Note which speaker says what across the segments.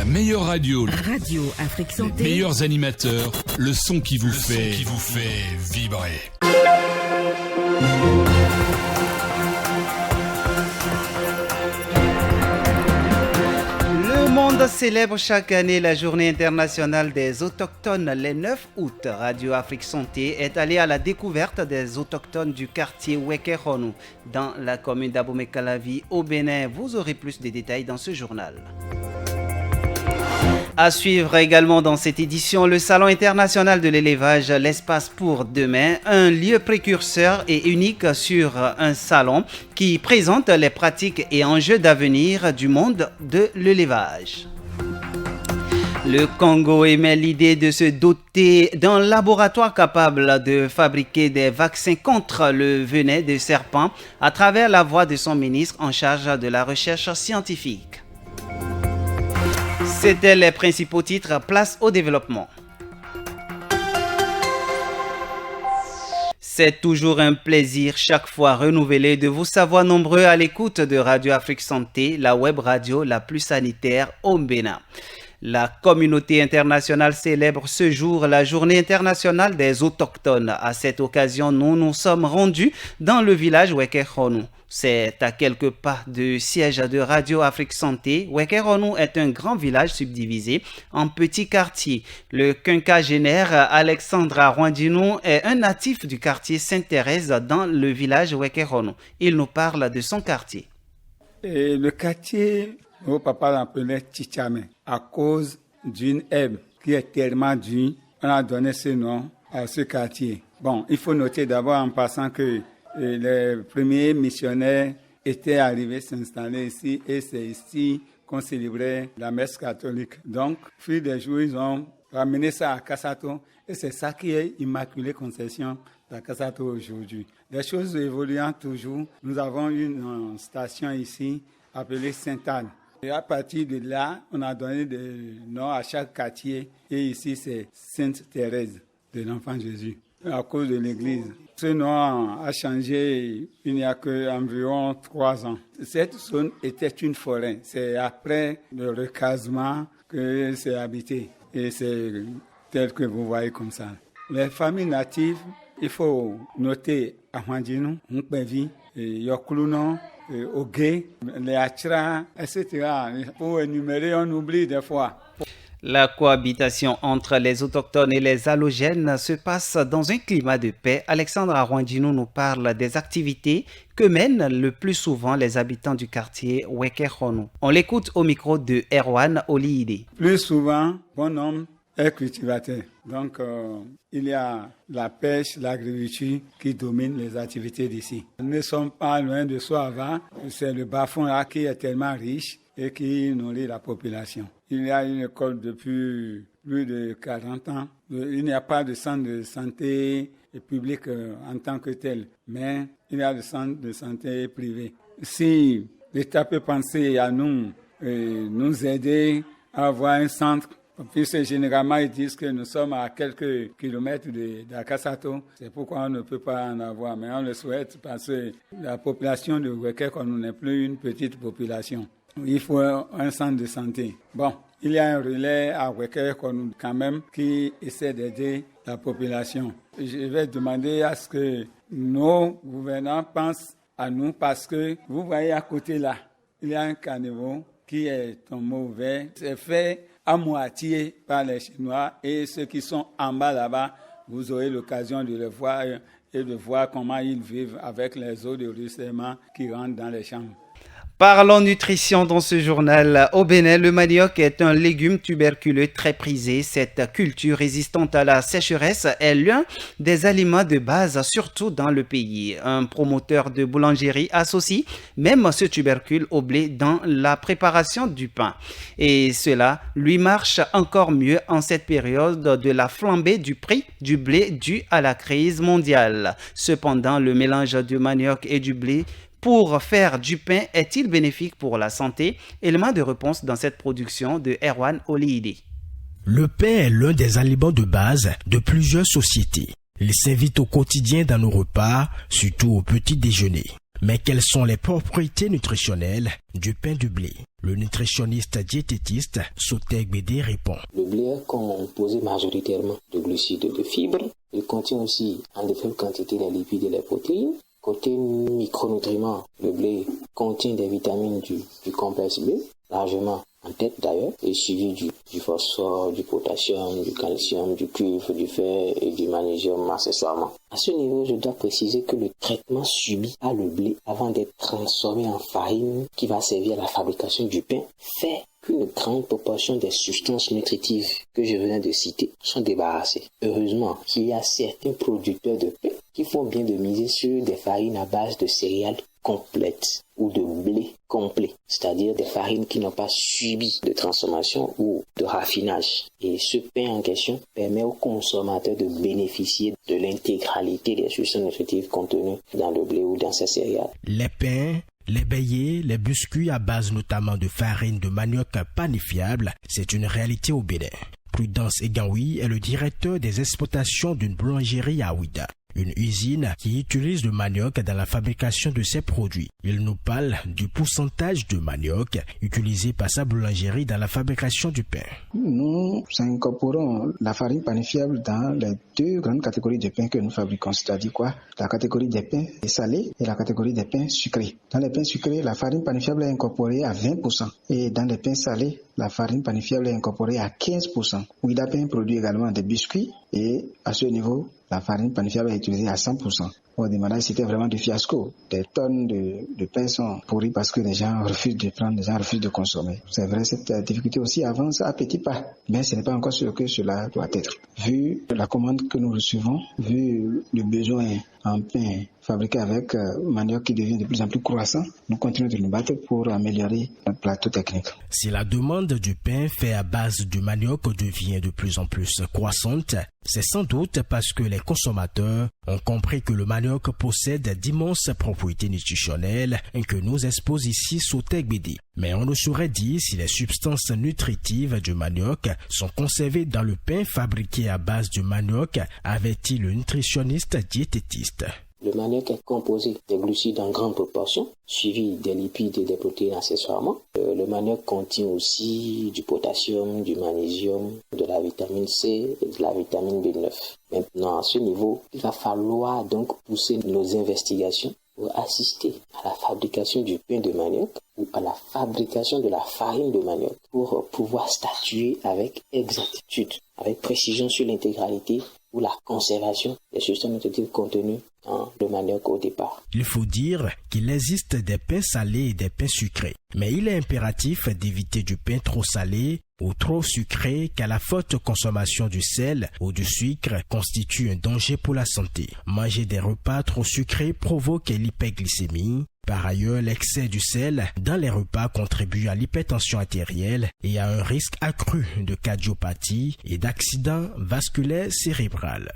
Speaker 1: La meilleure radio.
Speaker 2: Radio Afrique Santé.
Speaker 1: Les meilleurs animateurs. Le son qui vous fait vibrer.
Speaker 3: Le monde célèbre chaque année la journée internationale des autochtones le 9 août. Radio Afrique Santé est allée à la découverte des autochtones du quartier Wekeronou dans la commune d'Abomey-Calavi au Bénin. Vous aurez plus de détails dans ce journal. À suivre également dans cette édition, le Salon international de l'élevage, l'espace pour demain, un lieu précurseur et unique sur un salon qui présente les pratiques et enjeux d'avenir du monde de l'élevage. Le Congo émet l'idée de se doter d'un laboratoire capable de fabriquer des vaccins contre le venin de serpent à travers la voix de son ministre en charge de la recherche scientifique. C'était les principaux titres. Place au développement. C'est toujours un plaisir chaque fois renouvelé de vous savoir nombreux à l'écoute de Radio Afrique Santé, la web radio la plus sanitaire au Bénin. La communauté internationale célèbre ce jour la journée internationale des autochtones. À cette occasion, nous nous sommes rendus dans le village Wekeronou. C'est à quelques pas du siège de Radio Afrique Santé. Wekeronou est un grand village subdivisé en petits quartiers. Le quinquagénaire Alexandre Arwandinou est un natif du quartier Sainte-Thérèse dans le village Wekeronou. Il nous parle de son quartier.
Speaker 4: Et le quartier, mon papa l'appelait Tchitchame à cause d'une herbe qui est tellement dure. On a donné ce nom à ce quartier. Bon, il faut noter d'abord en passant que les premiers missionnaires étaient arrivés s'installer ici et c'est ici qu'on célébrait la messe catholique. Donc, au fil des jours, ils ont ramené ça à Kassato et c'est ça qui est Immaculée Conception à Kassato aujourd'hui. Les choses évoluant toujours, nous avons une station ici appelée Sainte-Anne. Et à partir de là, on a donné des noms à chaque quartier et ici c'est Sainte-Thérèse de l'Enfant Jésus à cause de l'église. Ce nom a changé il n'y a qu'environ 3 ans. Cette zone était une forêt. C'est après le recasement que c'est habité. Et c'est tel que vous voyez comme ça. Les familles natives, il faut noter Ahwandinou, Nkpevi, Yokluno, Ogé, les Achra, etc. Pour énumérer, on oublie des fois.
Speaker 3: La cohabitation entre les autochtones et les allogènes se passe dans un climat de paix. Alexandre Arwandinou nous parle des activités que mènent le plus souvent les habitants du quartier Wekeronou. On l'écoute au micro de Erwan Oliide.
Speaker 4: Plus souvent, bon homme est cultivateur. Donc, il y a la pêche, l'agriculture qui dominent les activités d'ici. Nous ne sommes pas loin de Soava. C'est le bas-fond là qui est tellement riche et qui nourrit la population. Il y a une école depuis plus de 40 ans. Il n'y a pas de centre de santé public en tant que tel, mais il y a des centres de santé privés. Si l'État peut penser à nous, nous aider à avoir un centre, puisque généralement ils disent que nous sommes à quelques kilomètres d'Akasato, c'est pourquoi on ne peut pas en avoir, mais on le souhaite parce que la population de Wekeronou n'est plus une petite population. Il faut un centre de santé. Bon, il y a un relais à Wekeronou quand même qui essaie d'aider la population. Je vais demander à ce que nos gouvernants pensent à nous parce que vous voyez à côté là, il y a un caniveau qui est en mauvais. C'est fait à moitié par les Chinois et ceux qui sont en bas là-bas, vous aurez l'occasion de le voir et de voir comment ils vivent avec les eaux de ruissellement qui rentrent dans les chambres.
Speaker 3: Parlons nutrition dans ce journal. Au Bénin, le manioc est un légume tuberculeux très prisé. Cette culture résistante à la sécheresse est l'un des aliments de base, surtout dans le pays. Un promoteur de boulangerie associe même ce tubercule au blé dans la préparation du pain. Et cela lui marche encore mieux en cette période de la flambée du prix du blé due à la crise mondiale. Cependant, le mélange du manioc et du blé pour faire du pain est-il bénéfique pour la santé? Élément de réponse dans cette production de Erwan Oliide.
Speaker 5: Le pain est l'un des aliments de base de plusieurs sociétés. Il s'invite au quotidien dans nos repas, surtout au petit déjeuner. Mais quelles sont les propriétés nutritionnelles du pain de blé? Le nutritionniste diététiste Sotek Bédé répond.
Speaker 2: Le blé est composé majoritairement de glucides et de fibres. Il contient aussi en de faibles quantités les lipides et les protéines. Côté micronutriments, le blé contient des vitamines du complexe B, largement en tête d'ailleurs, et suivi du phosphore, du potassium, du calcium, du cuivre, du fer et du magnésium accessoirement. À ce niveau, je dois préciser que le traitement subi par le blé avant d'être transformé en farine qui va servir à la fabrication du pain fait qu'une grande proportion des substances nutritives que je venais de citer sont débarrassées. Heureusement qu'il y a certains producteurs de pain qui font bien de miser sur des farines à base de céréales complètes ou de blé complet, c'est-à-dire des farines qui n'ont pas subi de transformation ou de raffinage. Et ce pain en question permet aux consommateurs de bénéficier de l'intégralité des substances nutritives contenues dans le blé ou dans ces céréales.
Speaker 5: Les pains, les beignets, les biscuits à base notamment de farine de manioc panifiable, c'est une réalité au Bénin. Prudence Egaoui est le directeur des exploitations d'une boulangerie à Ouida, une usine qui utilise le manioc dans la fabrication de ses produits. Il nous parle du pourcentage de manioc utilisé par sa boulangerie dans la fabrication du pain.
Speaker 6: Nous incorporons la farine panifiable dans les deux grandes catégories de pain que nous fabriquons, c'est-à-dire quoi? La catégorie des pains salés et la catégorie des pains sucrés. Dans les pains sucrés, la farine panifiable est incorporée à 20% et dans les pains salés, la farine panifiable est incorporée à 15%. Ouida Pain produit également des biscuits et à ce niveau, la farine panifiable est utilisée à 100%. Au démarrage, c'était vraiment du fiasco. Des tonnes de pain sont pourris parce que les gens refusent de prendre, les gens refusent de consommer. C'est vrai, cette difficulté aussi avance à petits pas, mais ce n'est pas encore sûr que cela doit être. Vu la commande que nous recevons, vu le besoin en pain fabriqué avec manioc qui devient de plus en plus croissant, nous continuons de nous battre pour améliorer notre plateau technique.
Speaker 5: Si la demande du pain fait à base de manioc devient de plus en plus croissante, c'est sans doute parce que les consommateurs ont compris que le manioc possède d'immenses propriétés nutritionnelles que nous expose ici Sotek Bédé. Mais on ne saurait dire si les substances nutritives du manioc sont conservées dans le pain fabriqué à base de manioc, avait-il le nutritionniste diététiste.
Speaker 2: Le manioc est composé de glucides en grande proportion, suivi des lipides et des protéines accessoirement. Le manioc contient aussi du potassium, du magnésium, de la vitamine C et de la vitamine B9. Maintenant, à ce niveau, il va falloir donc pousser nos investigations pour assister à la fabrication du pain de manioc ou à la fabrication de la farine de manioc pour pouvoir statuer avec exactitude, avec précision sur l'intégralité ou la conservation des substances nutritives contenues dans le manioc au départ.
Speaker 5: Il faut dire qu'il existe des pains salés et des pains sucrés, mais il est impératif d'éviter du pain trop salé ou trop sucré car la forte consommation du sel ou du sucre constitue un danger pour la santé. Manger des repas trop sucrés provoque l'hyperglycémie. Par ailleurs, l'excès du sel dans les repas contribue à l'hypertension artérielle et à un risque accru de cardiopathie et d'accident vasculaire cérébral.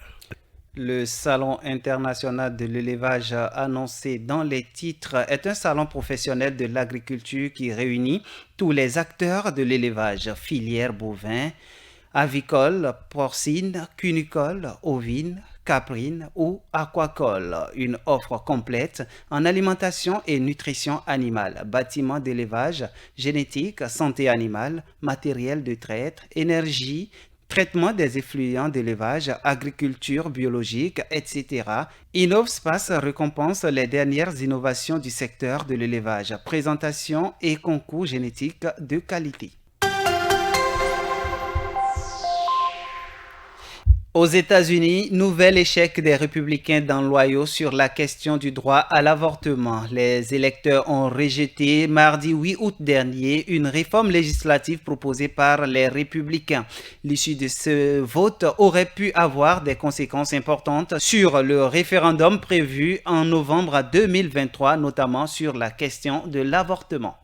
Speaker 3: Le Salon international de l'élevage annoncé dans les titres est un salon professionnel de l'agriculture qui réunit tous les acteurs de l'élevage, filière bovin, avicole, porcine, cunicole, ovine, caprine ou aquacole. Une offre complète en alimentation et nutrition animale, bâtiments d'élevage, génétique, santé animale, matériel de traite, énergie, traitement des effluents d'élevage, agriculture biologique, etc. InnovSpace récompense les dernières innovations du secteur de l'élevage, présentation et concours génétique de qualité. Aux États-Unis, nouvel échec des républicains dans l'Ohio sur la question du droit à l'avortement. Les électeurs ont rejeté mardi 8 août dernier une réforme législative proposée par les républicains. L'issue de ce vote aurait pu avoir des conséquences importantes sur le référendum prévu en novembre 2023, notamment sur la question de l'avortement.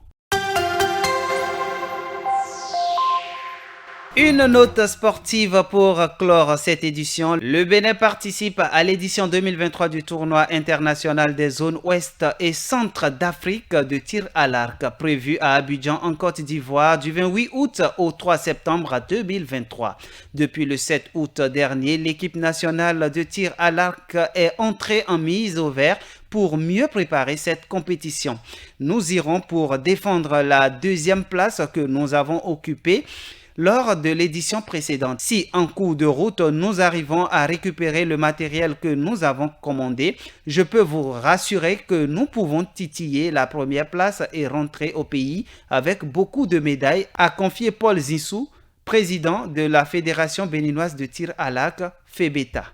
Speaker 3: Une note sportive pour clore cette édition. Le Bénin participe à l'édition 2023 du tournoi international des zones ouest et centre d'Afrique de tir à l'arc, prévu à Abidjan en Côte d'Ivoire du 28 août au 3 septembre 2023. Depuis le 7 août dernier, l'équipe nationale de tir à l'arc est entrée en mise au vert pour mieux préparer cette compétition. Nous irons pour défendre la deuxième place que nous avons occupée lors de l'édition précédente. Si en cours de route, nous arrivons à récupérer le matériel que nous avons commandé, je peux vous rassurer que nous pouvons titiller la première place et rentrer au pays avec beaucoup de médailles, a confié Paul Zissou, président de la Fédération béninoise de tir à l'arc, FEBETA.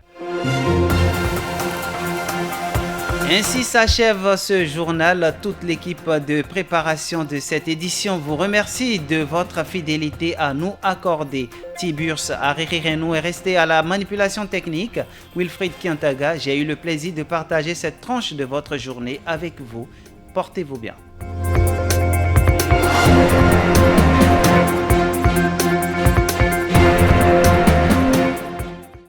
Speaker 3: Ainsi s'achève ce journal. Toute l'équipe de préparation de cette édition vous remercie de votre fidélité à nous accorder. Tiburce Arirenou est resté à la manipulation technique. Wilfried Kiantaga, j'ai eu le plaisir de partager cette tranche de votre journée avec vous. Portez-vous bien.